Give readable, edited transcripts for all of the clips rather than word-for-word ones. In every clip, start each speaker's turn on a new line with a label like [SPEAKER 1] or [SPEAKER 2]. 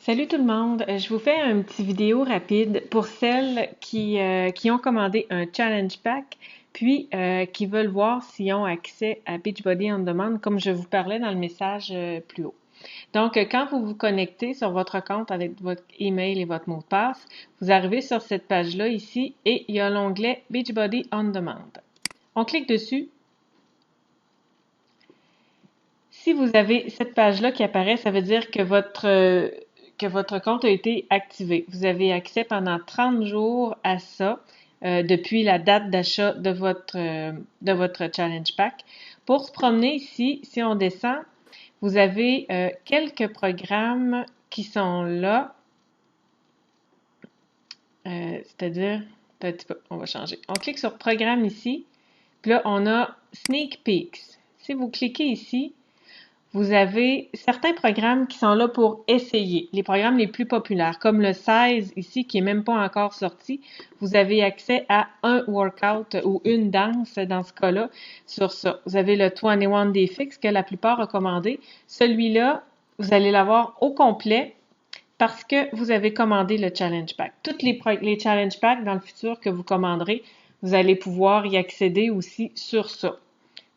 [SPEAKER 1] Salut tout le monde, je vous fais un petit vidéo rapide pour celles qui ont commandé un challenge pack, puis qui veulent voir s'ils ont accès à Beachbody On Demand, comme je vous parlais dans le message plus haut. Donc, quand vous vous connectez sur votre compte avec votre email et votre mot de passe, vous arrivez sur cette page-là ici et il y a l'onglet Beachbody On Demand. On clique dessus. Si vous avez cette page-là qui apparaît, ça veut dire que votre compte a été activé. Vous avez accès pendant 30 jours à ça depuis la date d'achat de votre Challenge Pack. Pour se promener ici, si on descend, vous avez quelques programmes qui sont là. C'est-à-dire, un petit peu, on va changer. On clique sur Programme ici, puis là, on a Sneak Peeks. Si vous cliquez ici, vous avez certains programmes qui sont là pour essayer, les programmes les plus populaires, comme le 16 ici, qui est même pas encore sorti. Vous avez accès à un workout ou une danse dans ce cas-là sur ça. Vous avez le 21 Day Fix que la plupart recommandé. Celui-là, vous allez l'avoir au complet parce que vous avez commandé le Challenge Pack. Toutes les Challenge Packs dans le futur que vous commanderez, vous allez pouvoir y accéder aussi sur ça.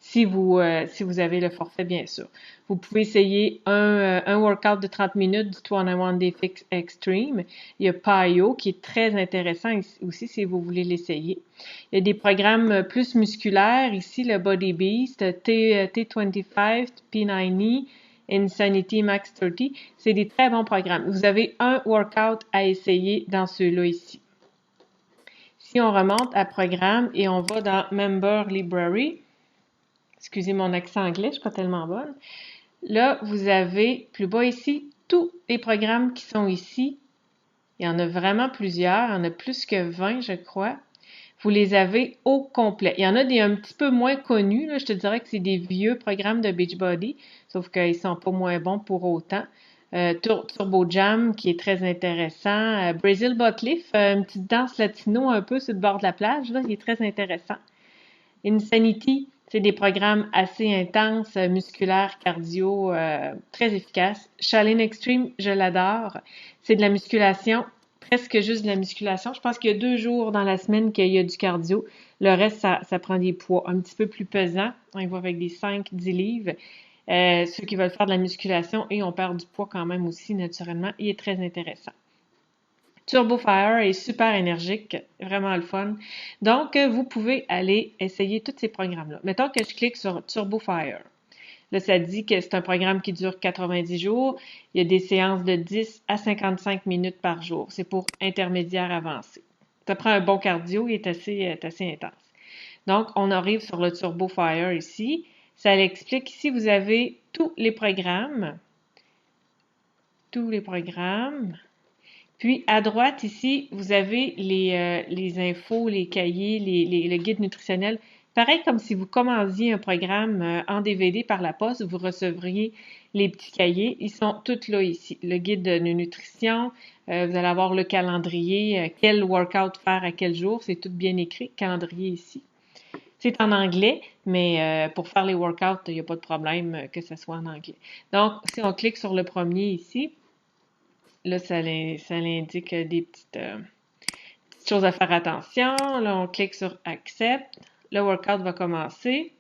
[SPEAKER 1] Si vous avez le forfait, bien sûr. Vous pouvez essayer un workout de 30 minutes du 21 Day Fix Extreme. Il y a PiYo qui est très intéressant aussi si vous voulez l'essayer. Il y a des programmes plus musculaires ici, le Body Beast, T25, P90, Insanity Max 30. C'est des très bons programmes. Vous avez un workout à essayer dans ceux-là ici. Si on remonte à Programme et on va dans Member Library, excusez mon accent anglais, je ne suis pas tellement bonne. Là, vous avez plus bas ici tous les programmes qui sont ici. Il y en a vraiment plusieurs. Il y en a plus que 20, je crois. Vous les avez au complet. Il y en a des un petit peu moins connus. Là. Je te dirais que c'est des vieux programmes de Beachbody, sauf qu'ils ne sont pas moins bons pour autant. Turbo Jam, qui est très intéressant. Brazil Butt Lift, une petite danse latino un peu sur le bord de la plage, là, qui est très intéressant. Insanity, c'est des programmes assez intenses, musculaires, cardio, très efficaces. Shaolin Extreme, je l'adore. C'est de la musculation, presque juste de la musculation. Je pense qu'il y a 2 jours dans la semaine qu'il y a du cardio. Le reste, ça prend des poids un petit peu plus pesants. On y va avec des 5-10 livres. Ceux qui veulent faire de la musculation et on perd du poids quand même aussi naturellement. Il est très intéressant. Turbo Fire est super énergique, vraiment le fun. Donc, vous pouvez aller essayer tous ces programmes-là. Mettons que je clique sur Turbo Fire. Là, ça dit que c'est un programme qui dure 90 jours. Il y a des séances de 10 à 55 minutes par jour. C'est pour intermédiaire avancé. Ça prend un bon cardio, il est assez intense. Donc, on arrive sur le Turbo Fire ici. Ça l'explique ici, vous avez tous les programmes. Tous les programmes. Puis, à droite, ici, vous avez les infos, les cahiers, le guide nutritionnel. Pareil comme si vous commandiez un programme en DVD par la poste, vous recevriez les petits cahiers. Ils sont tous là ici. Le guide de nutrition, vous allez avoir le calendrier, quel workout faire à quel jour. C'est tout bien écrit, calendrier ici. C'est en anglais, mais pour faire les workouts, il n'y a pas de problème que ce soit en anglais. Donc, si on clique sur le premier ici, là, ça l'indique des petites choses à faire attention. Là, on clique sur Accept. Le workout va commencer.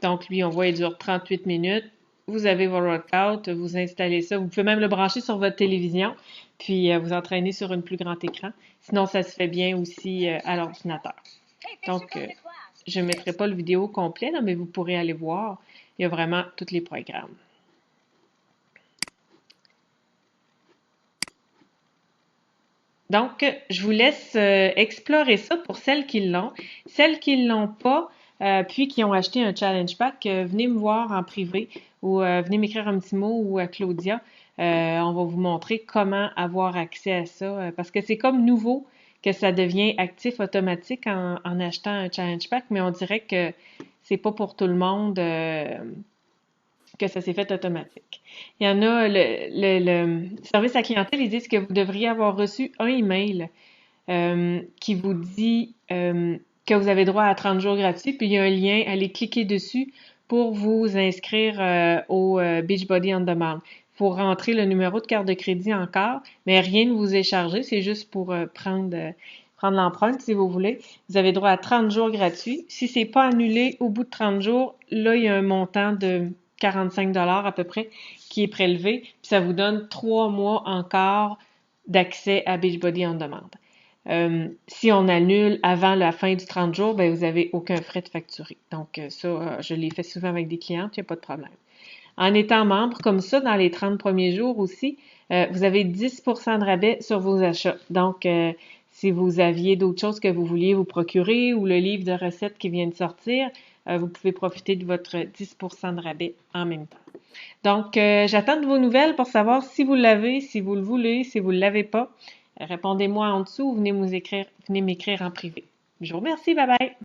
[SPEAKER 1] Donc, lui, on voit, il dure 38 minutes. Vous avez vos workouts, vous installez ça. Vous pouvez même le brancher sur votre télévision, puis vous entraîner sur un plus grand écran. Sinon, ça se fait bien aussi à l'ordinateur. Donc, je ne mettrai pas le vidéo complet, là, mais vous pourrez aller voir. Il y a vraiment tous les programmes. Donc, je vous laisse explorer ça pour celles qui l'ont. Celles qui ne l'ont pas, puis qui ont acheté un challenge pack, venez me voir en privé ou venez m'écrire un petit mot ou à Claudia. On va vous montrer comment avoir accès à ça parce que c'est comme nouveau que ça devient actif automatique en achetant un challenge pack, mais on dirait que c'est pas pour tout le monde que ça s'est fait automatique. Il y en a, le service à clientèle, ils disent que vous devriez avoir reçu un email qui vous dit que vous avez droit à 30 jours gratuits, puis il y a un lien, allez cliquer dessus pour vous inscrire au Beachbody On Demand. faut rentrer le numéro de carte de crédit encore, mais rien ne vous est chargé, c'est juste pour prendre l'empreinte si vous voulez. Vous avez droit à 30 jours gratuits. Si c'est pas annulé au bout de 30 jours, là, il y a un montant de 45 à peu près qui est prélevé, puis ça vous donne 3 mois encore d'accès à Beachbody en demande. Si on annule avant la fin du 30 jours, ben vous avez aucun frais de facturé. Donc ça, je l'ai fait souvent avec des clientes, il n'y a pas de problème. En étant membre, comme ça, dans les 30 premiers jours aussi, vous avez 10% de rabais sur vos achats. Donc, si vous aviez d'autres choses que vous vouliez vous procurer ou le livre de recettes qui vient de sortir, vous pouvez profiter de votre 10% de rabais en même temps. Donc, j'attends de vos nouvelles pour savoir si vous l'avez, si vous le voulez, si vous ne l'avez pas. Répondez-moi en dessous ou venez m'écrire en privé. Je vous remercie, bye bye!